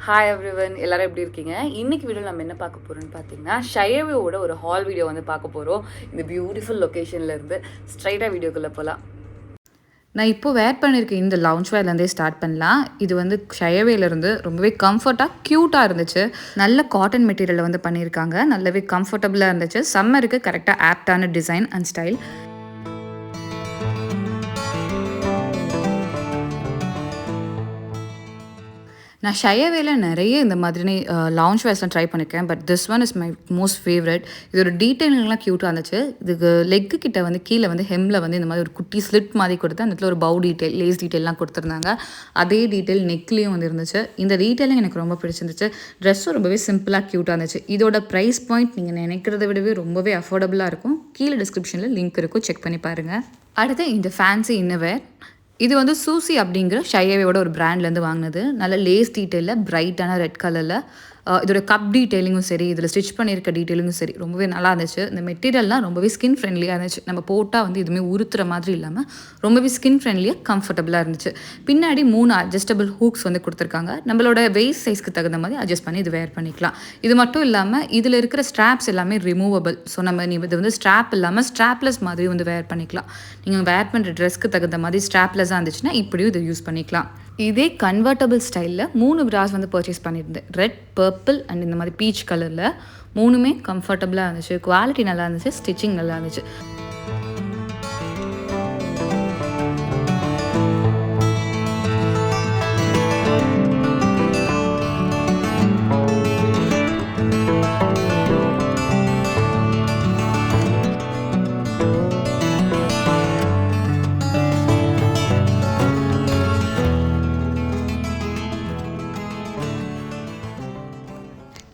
Hi everyone, எல்லாரும் எப்படி இருக்கீங்க? இன்னைக்கு வீடியோ நம்ம என்ன பார்க்க போகிறோம்னு பார்த்தீங்கன்னா, ஷயவேவோட ஒரு ஹால் வீடியோ வந்து பார்க்க போகிறோம். இந்த பியூட்டிஃபுல் லொக்கேஷன்லேருந்து ஸ்ட்ரைட்டாக வீடியோக்குள்ளே போகலாம். நான் இப்போ வேர் பண்ணியிருக்கேன் இந்த லவுஞ்ச் வேர்லேருந்தே ஸ்டார்ட் பண்ணலாம். இது வந்து ஷயவேலேருந்து ரொம்பவே கம்ஃபர்ட்டாக க்யூட்டாக இருந்துச்சு. நல்ல காட்டன் மெட்டீரியலில் வந்து பண்ணியிருக்காங்க. நல்லாவே கம்ஃபர்டபுளாக இருந்துச்சு. சம்மருக்கு கரெக்டாக ஆப்டான டிசைன் அண்ட் ஸ்டைல். நான் ஷயவேல நிறைய இந்த மாதிரி லான்ச் வேர்ஸ்லாம் ட்ரை பண்ணியிருக்கேன். But this one is my most favourite. இதோட டீட்டெயிலிங்லாம் க்யூட்டாக இருந்துச்சு. இதுக்கு லெக்கு கிட்ட வந்து கீழே வந்து ஹெம்மில் வந்து இந்த மாதிரி ஒரு குட்டி ஸ்லிட் மாதிரி கொடுத்து அந்த இடத்துல ஒரு பவு டீட்டெயில், லேஸ் டீட்டெயிலாம் கொடுத்துருந்தாங்க. அதே டீட்டெயில் நெக்லேயும் வந்து இருந்துச்சு. இந்த டீட்டெயிலிங் எனக்கு ரொம்ப பிடிச்சிருந்துச்சு. ட்ரெஸ்ஸும் ரொம்பவே சிம்பிளாக க்யூட்டாக இருந்துச்சு. இதோட ப்ரைஸ் பாயிண்ட் நீங்கள் நினைக்கிறத விடவே ரொம்பவே அஃபோர்டபுளாக இருக்கும். கீழே டிஸ்கிரிப்ஷனில் லிங்க் இருக்கும், செக் பண்ணி பாருங்கள். அடுத்து இந்த ஃபேன்சி இன்னவேர். இது வந்து சூசி அப்படிங்கிற ஷயவேவோட ஒரு பிராண்ட்லேருந்து வாங்கினது. நல்ல லேஸ் டீட்டெயிலில் பிரைட்டான ரெட் கலரில் இதோட கப் டீட்டெயிலிங்கும் சரி, இதில் ஸ்டிச் பண்ணியிருக்க டீட்டெயிலிங்கும் சரி ரொம்பவே நல்லா இருந்துச்சு. இந்த மெட்டீரியல்லாம் ரொம்பவே ஸ்கின் ஃப்ரெண்ட்லியாக இருந்துச்சு. நம்ம போட்டால் வந்து எதுவுமே உறுத்துற மாதிரி இல்லாமல் ரொம்பவே ஸ்கின் ஃப்ரெண்ட்லியாக கம்ஃபர்டபுளாக இருந்துச்சு. பின்னாடி 3 அட்ஜஸ்டபிள் ஹூக்ஸ் வந்து கொடுத்துருக்காங்க. நம்மளோட வெயிஸ்ட் சைஸ்க்கு தகுந்த மாதிரி அட்ஜஸ்ட் பண்ணி இது வேர் பண்ணிக்கலாம். இது மட்டும் இல்லாமல் இதில் இருக்கிற ஸ்ட்ராப்ஸ் எல்லாமே ரிமூவபிள். ஸோ நம்ம இது வந்து ஸ்ட்ராப் இல்லாமல் ஸ்ட்ராப்லெஸ் மாதிரி வந்து வேர் பண்ணிக்கலாம். நீங்கள் வேர் பண்ணுற ட்ரெஸ்க்கு தகுந்த மாதிரி ஸ்ட்ராப்லெஸ்ஸாக இருந்துச்சுன்னா இப்படியும் இதை யூஸ் பண்ணிக்கலாம். இதே கன்வெர்ட்டபிள் ஸ்டைலில் 3 பிராஸ் வந்து பர்ச்சேஸ் பண்ணியிருந்தேன். ரெட், பர்பிள் அண்ட் இந்த மாதிரி பீச் கலரில். 3மே கம்ஃபர்டபுளாக இருந்துச்சு. குவாலிட்டி நல்லா இருந்துச்சு, ஸ்டிச்சிங் நல்லா இருந்துச்சு.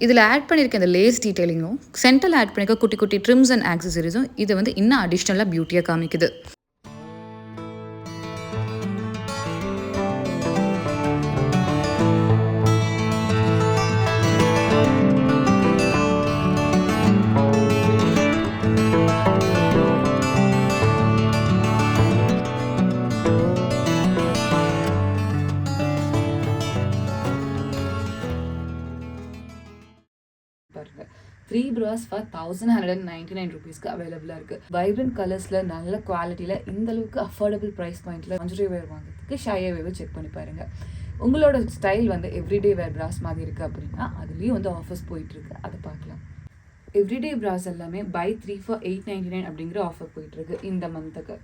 இதில் ஆட் பண்ணியிருக்க இந்த லேஸ் டீட்டெயிலிங்கும் சென்டரில் ஆட் பண்ணியிருக்க குட்டி குட்டி ட்ரிம்ஸ் அண்ட் ஆக்சசரிஸும் இதை வந்து இன்னும் அடிஷ்னலாக பியூட்டியாக காமிக்குது. பாருங்க, 3 bras for 1199 rupeesக்கு அவைலபிளாக இருக்குது. வைப்ரண்ட் கலர்ஸில் நல்ல குவாலிட்டியில் இந்த அளவுக்கு அஃபோர்டபுள் ப்ரைஸ் பாயிண்ட்டில் lingerie வேர் வாங்குறதுக்கு ஷயவேவை செக் பண்ணி பாருங்கள். உங்களோட ஸ்டைல் வந்து எவ்ரிடே வேர் பிராஸ் மாதிரி இருக்குது அப்படின்னா அதுலேயும் வந்து ஆஃபர்ஸ் போயிட்டுருக்கு, அதை பார்க்கலாம். எவ்ரிடே பிராஸ் எல்லாமே buy 3 for 899 அப்படிங்கிற ஆஃபர் போயிட்டுருக்கு இந்த மந்த்துக்கு.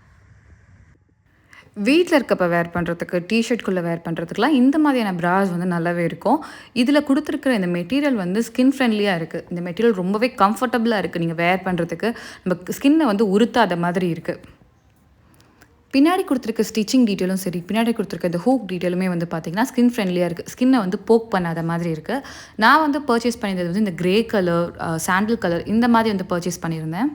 வீட்டில் இருக்கப்போ வேர் பண்ணுறதுக்கு, டிஷர்ட்குள்ளே வேர் பண்ணுறதுக்குலாம் இந்த மாதிரியான ப்ராஸ் வந்து நல்லாவே இருக்கும். இதில் கொடுத்துருக்குற இந்த மெட்டீரியல் வந்து ஸ்கின் ஃப்ரெண்ட்லியாக இருக்குது. இந்த மெட்டீரியல் ரொம்பவே கம்ஃபர்டபுளாக இருக்குது. நீங்கள் வேர் பண்ணுறதுக்கு நம்ம ஸ்கின்னை வந்து உறுத்தாத மாதிரி இருக்குது. பின்னாடி கொடுத்துருக்க ஸ்டிச்சிங் டீட்டெயிலும் சரி, பின்னாடி கொடுத்துருக்க இந்த ஹூக் டீட்டெயிலுமே வந்து பார்த்திங்கன்னா ஸ்கின் ஃப்ரெண்ட்லியாக இருக்குது. ஸ்கின்னை வந்து போக் பண்ணாத மாதிரி இருக்குது. நான் வந்து பர்ச்சேஸ் பண்ணியிருந்தது வந்து இந்த கிரே கலர், சாண்டில் கலர் இந்த மாதிரி வந்து பர்ச்சேஸ் பண்ணியிருந்தேன்.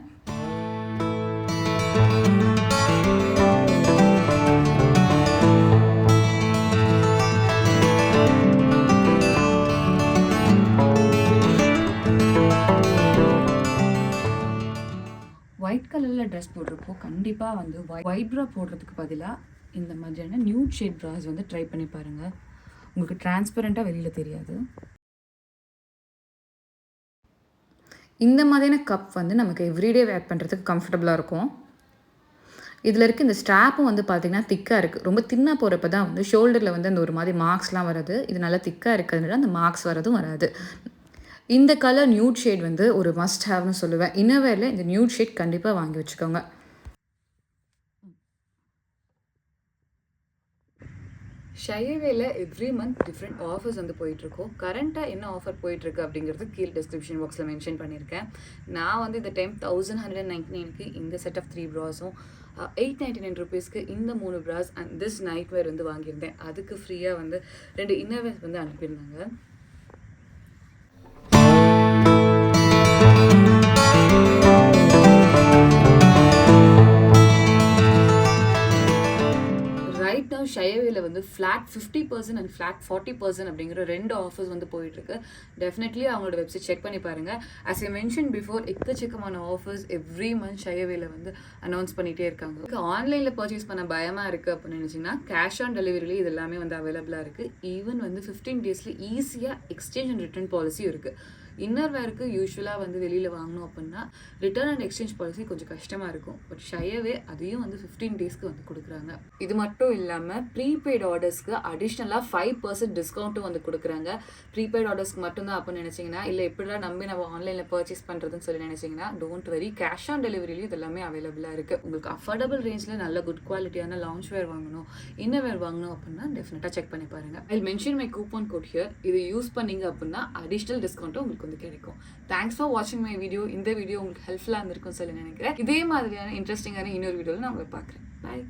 ஒயிட் கலரில் ட்ரெஸ் போடுறப்போ கண்டிப்பாக வந்து ஒயிட் ப்ரா போடுறதுக்கு பதிலாக இந்த மாதிரியான நியூட் ஷேட் ப்ராஸ் வந்து ட்ரை பண்ணி பாருங்கள். உங்களுக்கு டிரான்ஸ்பரண்ட்டாக வெளியில் தெரியாது. இந்த மாதிரியான கப் வந்து நமக்கு எவ்ரிடே வேர் பண்ணுறதுக்கு கம்ஃபர்டபுளாக இருக்கும். இதில் இருக்க இந்த ஸ்ட்ராப்பும் வந்து பார்த்திங்கன்னா திக்காக இருக்குது. ரொம்ப தின்னாக போகிறப்ப தான் வந்து ஷோல்டரில் வந்து அந்த ஒரு மாதிரி மார்க்ஸ்லாம் வராது. இது நல்லா திக்காக இருக்கிறதுனால அந்த மார்க்ஸ் வரதும் வராது. இந்த கலர் நியூட் ஷேட் வந்து ஒரு மஸ்ட் ஹேவ்னு சொல்லுவேன். இன்னவேரில் இந்த நியூட் ஷேட் கண்டிப்பாக வாங்கி வச்சுக்கோங்க. ஷயவேல எவ்ரி மந்த் டிஃப்ரெண்ட் ஆஃபர்ஸ் வந்து போயிட்டுருக்கோம். கரண்ட்டாக என்ன ஆஃபர் போயிட்டுருக்கு அப்படிங்கிறது கீழே டிஸ்கிரிப்ஷன் பாக்ஸில் மென்ஷன் பண்ணியிருக்கேன். நான் வந்து இந்த டைம் 1199க்கு இந்த செட் ஆஃப் 3 ப்ராஸும் 899 rupeesக்கு இந்த 3 ப்ராஸ் அண்ட் திஸ் நைட்வேர் வந்து வாங்கியிருந்தேன். அதுக்கு ஃப்ரீயாக வந்து 2 இன்னவேர் வந்து அனுப்பியிருந்தாங்க. ஷயவேல வந்து ஃப்ளாட் 50% அண்ட் ஃப்ளாட் 40% அப்படிங்கிற 2 ஆஃபர்ஸ் வந்து போயிட்டுருக்கு. டெஃபினெட்லி அவங்களோட வெப்சைட் செக் பண்ணி பாருங்கள். ஆஸ் ஐ மென்ஷன் பிஃபோர், எக்கச்சக்கமான ஆஃபர்ஸ் எவ்ரி மந்த் ஷயவேல வந்து அனௌன்ஸ் பண்ணிகிட்டே இருக்காங்க. ஆன்லைனில் பர்ச்சேஸ் பண்ண பயமாக இருக்குது அப்படின்னு நினச்சிங்கன்னா கேஷ் ஆன் டெலிவரியிலே இது எல்லாமே வந்து அவைலபிளாக இருக்குது. ஈவன் வந்து 15 டேஸில் ஈஸியாக எக்ஸ்சேஞ்ச் அண்ட் ரிட்டர்ன் பாலிசியும் இருக்குது. இன்னர் வேருக்கு யூஸ்வலாக வந்து வெளியில் வாங்கணும் அப்படின்னா ரிட்டர்ன் அண்ட் எக்ஸ்சேஞ்ச் பாலிசி கொஞ்சம் கஷ்டமாக இருக்கும். பட் ஷயவே அதையும் வந்து 15 டேஸ்க்கு வந்து கொடுக்குறாங்க. இது மட்டும் இல்லாமல் ப்ரீபெய்ட் ஆர்டர்ஸ்க்கு அடிஷ்னலாக 5% டிஸ்கவுண்ட்டும் வந்து கொடுக்குறாங்க. ப்ரீபெய்ட் ஆர்டர்ஸ்க்கு மட்டும்தான் அப்படின்னு நினச்சிங்கன்னா, இல்லை எப்படிலாம் நம்பி நம்ம ஆன்லைனில் பர்ச்சேஸ் பண்ணுறதுன்னு சொல்லி நினச்சிங்கன்னா, டோன்ட் வெரி, கேஷ் ஆன் டெலிவரியிலையும் இது எல்லாமே அவைலபிளாக இருக்குது. உங்களுக்கு அஃபோர்டபுள் ரேஞ்சில் நல்ல குட் குவாலிட்டியான லான்ச் வேர் வாங்கணும், இன்னர் வேர் வாங்கணும் அப்படின்னா டெஃபினட்டாக செக் பண்ணி பாருங்கள். I mention my coupon code here. இது யூஸ் பண்ணிங்க அப்படின்னா அடிஷ்னல் டிஸ்கவுண்ட்டும் உங்களுக்கு வந்து கிடைக்கும். தேங்க்ஸ் ஃபார் வாட்சிங் மை வீடியோ. இந்த வீடியோ உங்களுக்கு ஹெல்ப்ஃபுல்லாக இருந்திருக்கும்னு சொல்லி நினைக்கிறேன். இதே மாதிரியான இன்ட்ரெஸ்டிங்கான இன்னொரு வீடியோவில் நான் உங்களை பார்க்குறேன். பாய்.